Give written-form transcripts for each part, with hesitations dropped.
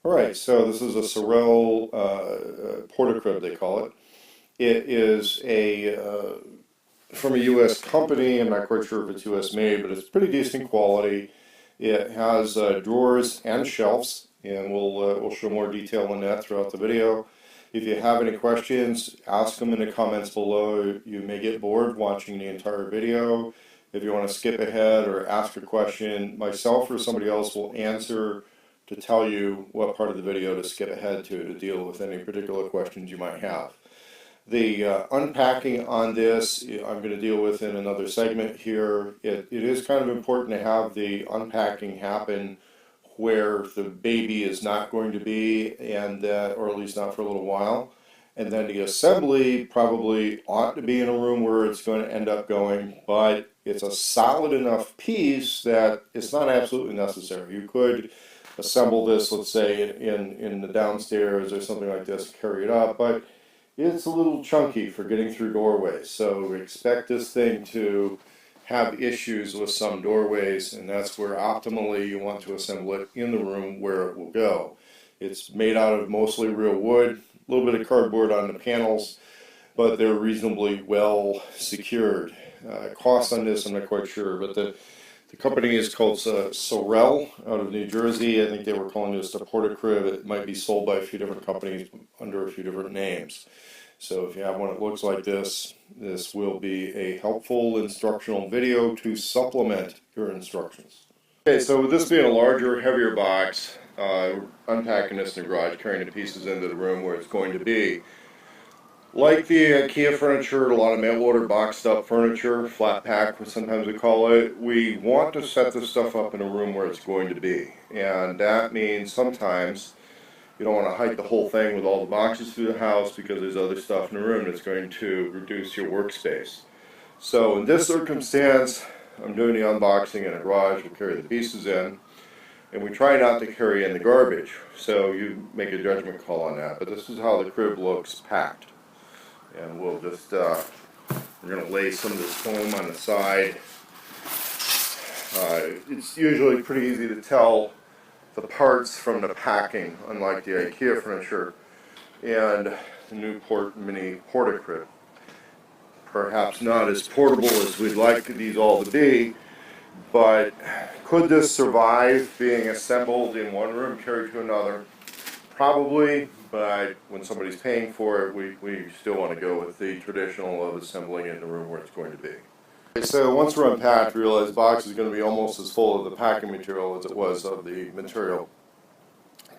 All right, so this is a Sorelle Porta crib, they call it. It is from a U.S. company. I'm not quite sure if it's U.S. made, but it's pretty decent quality. It has drawers and shelves, and we'll show more detail on that throughout the video. If you have any questions, ask them in the comments below. You may get bored watching the entire video. If you want to skip ahead or ask a question, myself or somebody else will answer to tell you what part of the video to skip ahead to deal with any particular questions you might have. The unpacking on this, I'm going to deal with in another segment here. It is kind of important to have the unpacking happen where the baby is not going to be, and or at least not for a little while. And then the assembly probably ought to be in a room where it's going to end up going, but it's a solid enough piece that it's not absolutely necessary. You could assemble this, let's say, in the downstairs or something like this, carry it up, but it's a little chunky for getting through doorways. So expect this thing to have issues with some doorways, and that's where optimally you want to assemble it in the room where it will go. It's made out of mostly real wood, a little bit of cardboard on the panels, but they're reasonably well secured. Cost on this, I'm not quite sure, but the company is called Sorelle out of New Jersey. I think they were calling this the Porta crib. It might be sold by a few different companies under a few different names. So if you have one that looks like this, this will be a helpful instructional video to supplement your instructions. Okay, so with this being a larger, heavier box, unpacking this in the garage, carrying the pieces into the room where it's going to be. Like the IKEA furniture, a lot of mail-order boxed up furniture, flat pack, sometimes we call it, we want to set this stuff up in a room where it's going to be. And that means sometimes you don't want to hike the whole thing with all the boxes through the house because there's other stuff in the room that's going to reduce your workspace. So in this circumstance, I'm doing the unboxing in a garage. We'll carry the pieces in, and we try not to carry in the garbage. So you make a judgment call on that. But this is how the crib looks packed. And we'll just, we're going to lay some of this foam on the side. It's usually pretty easy to tell the parts from the packing, unlike the IKEA furniture and the Newport Mini Porta crib. Perhaps not as portable as we'd like these all to be, but could this survive being assembled in one room, carried to another? Probably, but when somebody's paying for it, we still want to go with the traditional of assembling it in the room where it's going to be. So once we're unpacked, we realize the box is going to be almost as full of the packing material as it was of the material.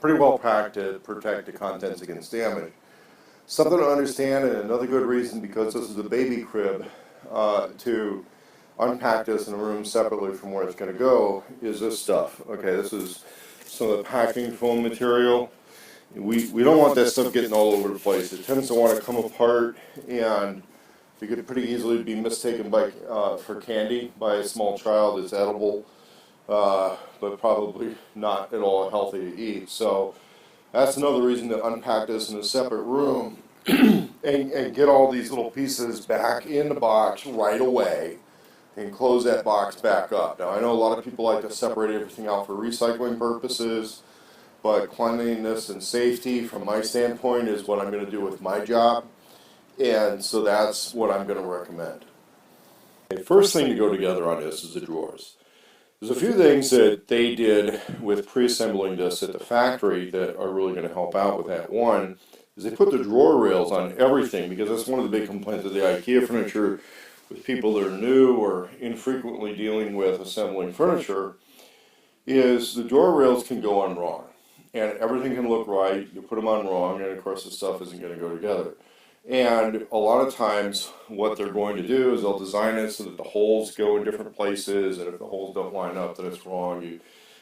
Pretty well packed to protect the contents against damage. Something to understand, and another good reason, because this is a baby crib, to unpack this in a room separately from where it's going to go, is this stuff. Okay, this is some of the packing foam material. We don't want that stuff getting all over the place. It tends to want to come apart, and it could pretty easily be mistaken for candy by a small child. It's edible, but probably not at all healthy to eat. So that's another reason to unpack this in a separate room and get all these little pieces back in the box right away and close that box back up. Now I know a lot of people like to separate everything out for recycling purposes, but cleanliness and safety from my standpoint is what I'm going to do with my job. And so that's what I'm going to recommend. The first thing to go together on this is the drawers. There's a few things that they did with pre-assembling this at the factory that are really going to help out with that. One is they put the drawer rails on everything, because that's one of the big complaints of the IKEA furniture with people that are new or infrequently dealing with assembling furniture, is the drawer rails can go on wrong. And everything can look right, you put them on wrong, and of course the stuff isn't going to go together. And a lot of times what they're going to do is they'll design it so that the holes go in different places, and if the holes don't line up, then it's wrong. You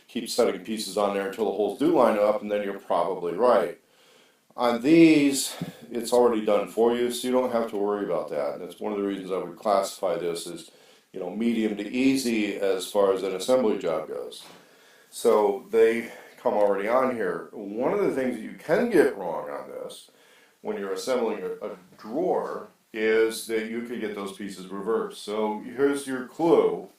keep setting pieces on there until the holes do line up, and then you're probably right. On these, it's already done for you, so you don't have to worry about that. And that's one of the reasons I would classify this as, medium to easy as far as an assembly job goes. So they come already on here. One of the things that you can get wrong on this when you're assembling a drawer is that you could get those pieces reversed. So here's your clue.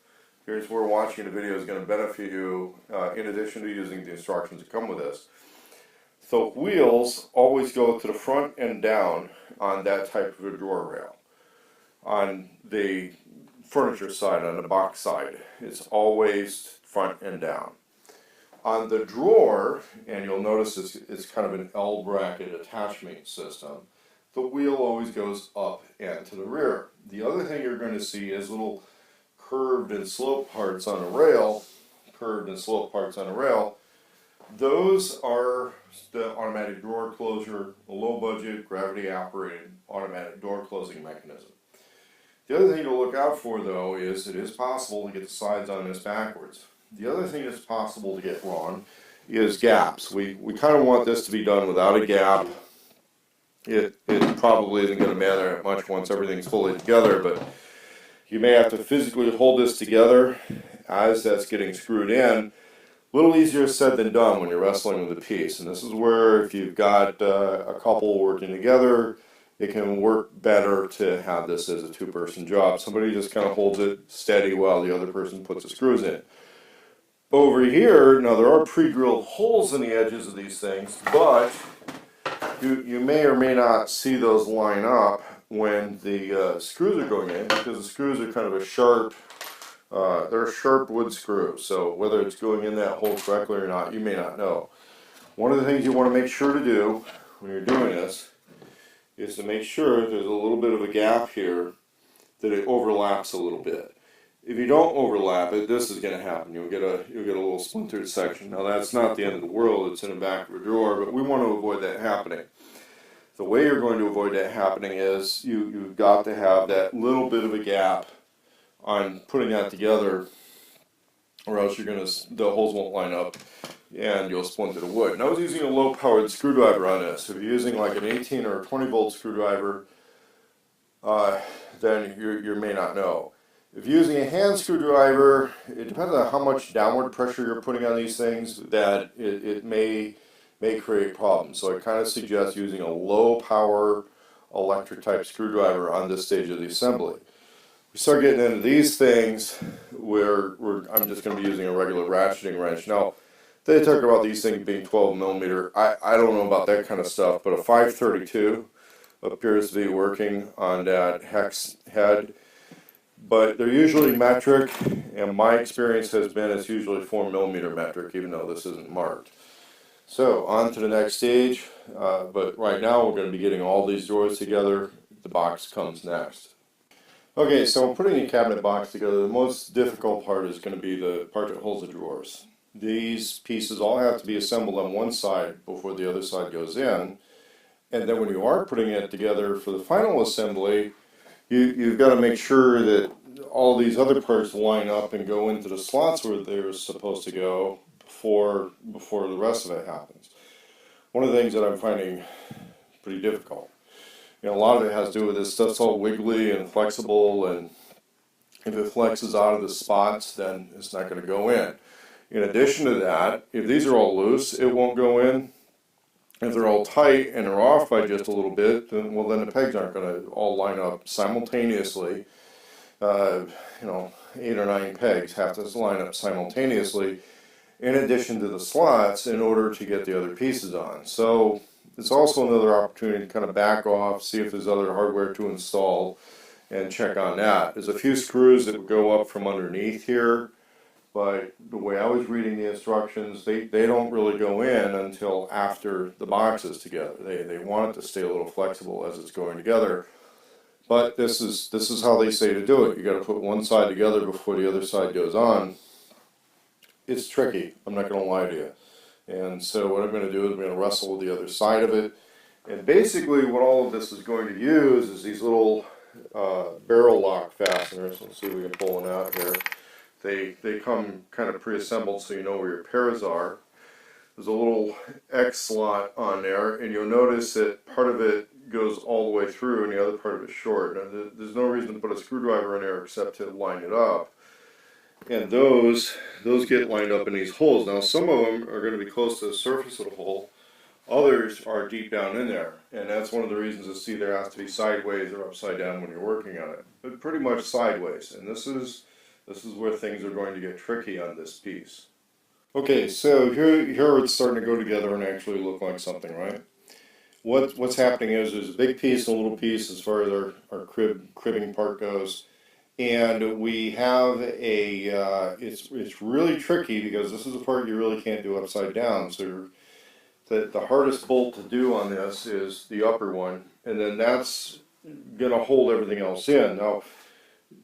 Here's where watching the video is going to benefit you, in addition to using the instructions that come with this. The wheels always go to the front and down on that type of a drawer rail. On the furniture side, on the box side, it's always front and down. On the drawer, and you'll notice it's kind of an L bracket attachment system, the wheel always goes up and to the rear. The other thing you're going to see is little curved and sloped parts on a rail, Those are the automatic drawer closure, a low budget, gravity operated automatic door closing mechanism. The other thing to look out for, though, is it is possible to get the sides on this backwards. The other thing that's possible to get wrong is gaps. We kind of want this to be done without a gap. It probably isn't going to matter much once everything's fully together, but you may have to physically hold this together as that's getting screwed in. A little easier said than done when you're wrestling with a piece. And this is where, if you've got a couple working together, it can work better to have this as a two-person job. Somebody just kind of holds it steady while the other person puts the screws in. Over here, now there are pre-drilled holes in the edges of these things, but you may or may not see those line up when the screws are going in, because the screws are kind of a sharp, they're sharp wood screws. So whether it's going in that hole correctly or not, you may not know. One of the things you want to make sure to do when you're doing this is to make sure there's a little bit of a gap here, that it overlaps a little bit. If you don't overlap it, this is going to happen. You'll get a little splintered section. Now that's not the end of the world. It's in the back of a drawer, but we want to avoid that happening. The way you're going to avoid that happening is you've got to have that little bit of a gap on putting that together, or else the holes won't line up and you'll splinter the wood. And I was using a low-powered screwdriver on this. If you're using like an 18 or a 20-volt screwdriver, then you may not know. If you're using a hand screwdriver, it depends on how much downward pressure you're putting on these things, that it may create problems. So I kind of suggest using a low-power electric-type screwdriver on this stage of the assembly. We start getting into these things where I'm just going to be using a regular ratcheting wrench. Now, they talk about these things being 12 millimeter. I don't know about that kind of stuff, but a 532 appears to be working on that hex head. But they're usually metric, and my experience has been it's usually 4 millimeter metric, even though this isn't marked. So on to the next stage, but right now we're going to be getting all these drawers together. The box comes next. Okay, so putting the cabinet box together, the most difficult part is going to be the part that holds the drawers. These pieces all have to be assembled on one side before the other side goes in, and then when you are putting it together for the final assembly, you've got to make sure that all these other parts line up and go into the slots where they're supposed to go before the rest of it happens. One of the things that I'm finding pretty difficult. A lot of it has to do with this stuff's all wiggly and flexible, and if it flexes out of the spots, then it's not going to go in. In addition to that, if these are all loose, it won't go in. If they're all tight and they're off by just a little bit, then the pegs aren't going to all line up simultaneously. 8 or 9 pegs have to line up simultaneously, in addition to the slots, in order to get the other pieces on. So it's also another opportunity to kind of back off, see if there's other hardware to install, and check on that. There's a few screws that would go up from underneath here, but the way I was reading the instructions, they don't really go in until after the box is together. They want it to stay a little flexible as it's going together. But this is how they say to do it. You got to put one side together before the other side goes on. It's tricky, I'm not going to lie to you. And so what I'm going to do is I'm going to wrestle with the other side of it. And basically what all of this is going to use is these little barrel lock fasteners. Let's see if we can pull one out here. They come kind of pre-assembled, so you know where your pairs are. There's a little X slot on there, and you'll notice that part of it goes all the way through and the other part of it is short. Now, there's no reason to put a screwdriver in there except to line it up. And those get lined up in these holes. Now some of them are going to be close to the surface of the hole. Others are deep down in there. And that's one of the reasons it's either has to be sideways or upside down when you're working on it. But pretty much sideways. And this is where things are going to get tricky on this piece. Okay, so here it's starting to go together and actually look like something, right? What's happening is there's a big piece and a little piece as far as our cribbing part goes. And we have it's really tricky because this is a part you really can't do upside down. So the hardest bolt to do on this is the upper one, and then that's gonna hold everything else in. Now,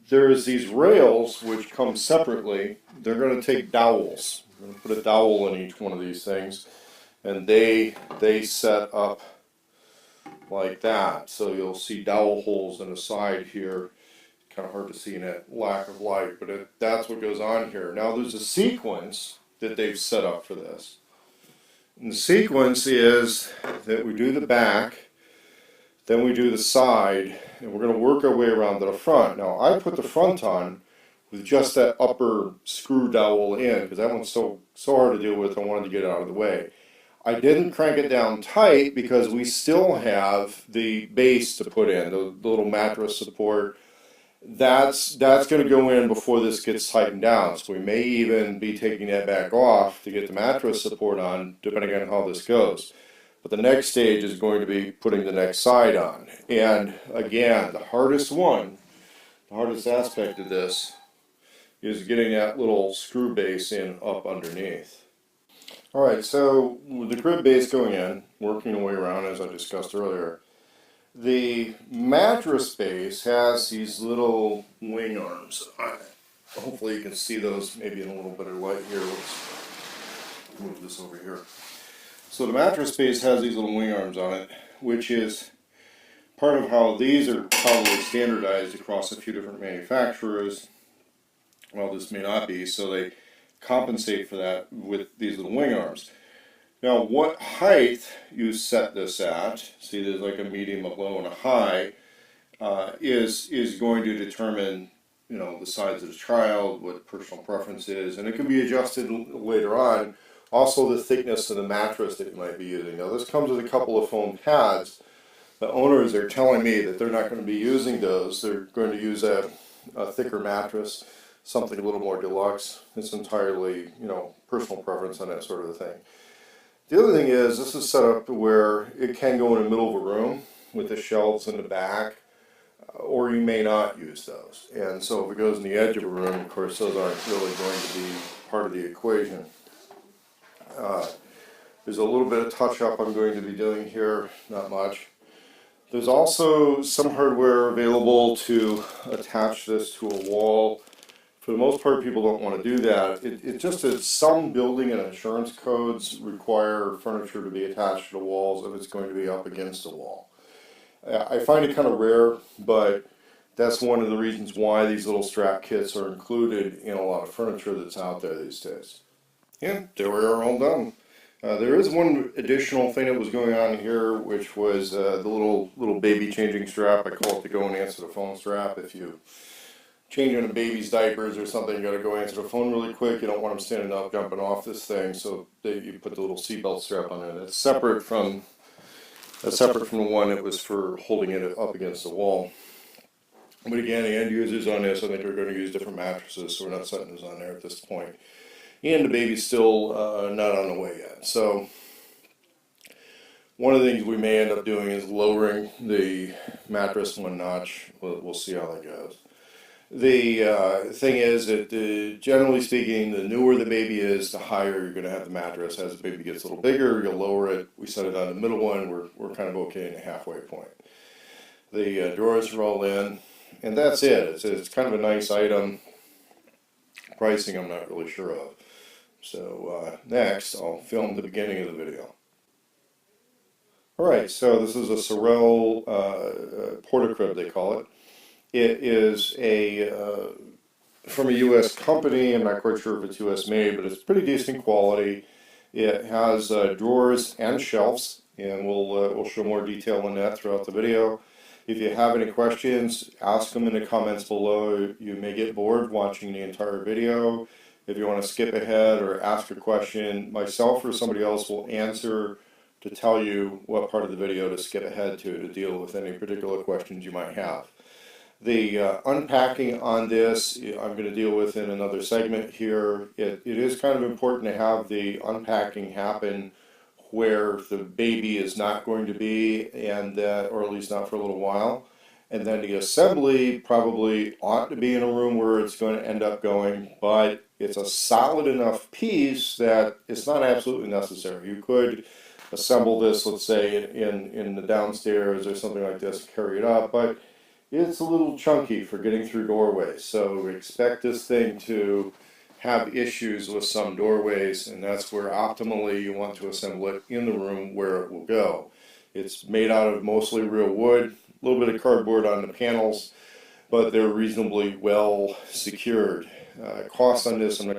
there's these rails which come separately. They're gonna take dowels. I'm gonna put a dowel in each one of these things, and they set up like that. So you'll see dowel holes in the side here. Kind of hard to see in that lack of light, but that's what goes on here. Now there's a sequence that they've set up for this. And the sequence is that we do the back, then we do the side, and we're going to work our way around to the front. Now I put the front on with just that upper screw dowel in, because that one's so hard to deal with, I wanted to get it out of the way. I didn't crank it down tight because we still have the base to put in, the little mattress support. That's going to go in before this gets tightened down. So we may even be taking that back off to get the mattress support on, depending on how this goes. But the next stage is going to be putting the next side on. And again, the hardest aspect of this is getting that little screw base in up underneath. All right, so with the crib base going in, working the way around as I discussed earlier, the mattress base has these little wing arms on it. Hopefully you can see those maybe in a little bit of light here. Let's move this over here. So the mattress base has these little wing arms on it, which is part of how these are probably standardized across a few different manufacturers. Well, this may not be, so they compensate for that with these little wing arms. Now, what height you set this at, see there's like a medium, a low, and a high, is going to determine, the size of the child, what personal preference is, and it can be adjusted later on. Also, the thickness of the mattress that you might be using. Now, this comes with a couple of foam pads. The owners are telling me that they're not going to be using those. They're going to use a thicker mattress, something a little more deluxe. It's entirely, personal preference on that sort of a thing. The other thing is, this is set up to where it can go in the middle of a room with the shelves in the back, or you may not use those. And so if it goes in the edge of a room, of course, those aren't really going to be part of the equation. There's a little bit of touch-up I'm going to be doing here, not much. There's also some hardware available to attach this to a wall. For the most part, people don't want to do that. It's just that some building and insurance codes require furniture to be attached to the walls if it's going to be up against the wall. I find it kind of rare, but that's one of the reasons why these little strap kits are included in a lot of furniture that's out there these days. Yeah, there we are, all done. There is one additional thing that was going on here, which was the little baby changing strap. I call it the go and answer the phone strap. If you changing a baby's diapers or something, you got to go answer the phone really quick. You don't want them standing up, jumping off this thing, so you put the little seatbelt strap on there. That's separate from the one that was for holding it up against the wall. But again, the end users on this, I think they're going to use different mattresses, so we're not setting those on there at this point. And the baby's still not on the way yet. So one of the things we may end up doing is lowering the mattress one notch. We'll see how that goes. The thing is that generally speaking, the newer the baby is, the higher you're going to have the mattress. As the baby gets a little bigger, you'll lower it. We set it on the middle one. We're kind of okay in the halfway point. The drawers are all in, and that's it. It's kind of a nice item. Pricing I'm not really sure of. So next, I'll film the beginning of the video. Alright, so this is a Sorelle Porta crib, they call it. It is from a U.S. company. I'm not quite sure if it's U.S. made, but it's pretty decent quality. It has drawers and shelves, and we'll show more detail on that throughout the video. If you have any questions, ask them in the comments below. You may get bored watching the entire video. If you want to skip ahead or ask a question, myself or somebody else will answer to tell you what part of the video to skip ahead to deal with any particular questions you might have. The unpacking on this, I'm going to deal with in another segment here. It is kind of important to have the unpacking happen where the baby is not going to be, and that, or at least not for a little while. And then the assembly probably ought to be in a room where it's going to end up going, but it's a solid enough piece that it's not absolutely necessary. You could assemble this, let's say, in the downstairs or something like this, carry it up, but it's a little chunky for getting through doorways. So expect this thing to have issues with some doorways, and that's where optimally you want to assemble it in the room where it will go. It's made out of mostly real wood, a little bit of cardboard on the panels, but they're reasonably well secured. Cost on this, I'm not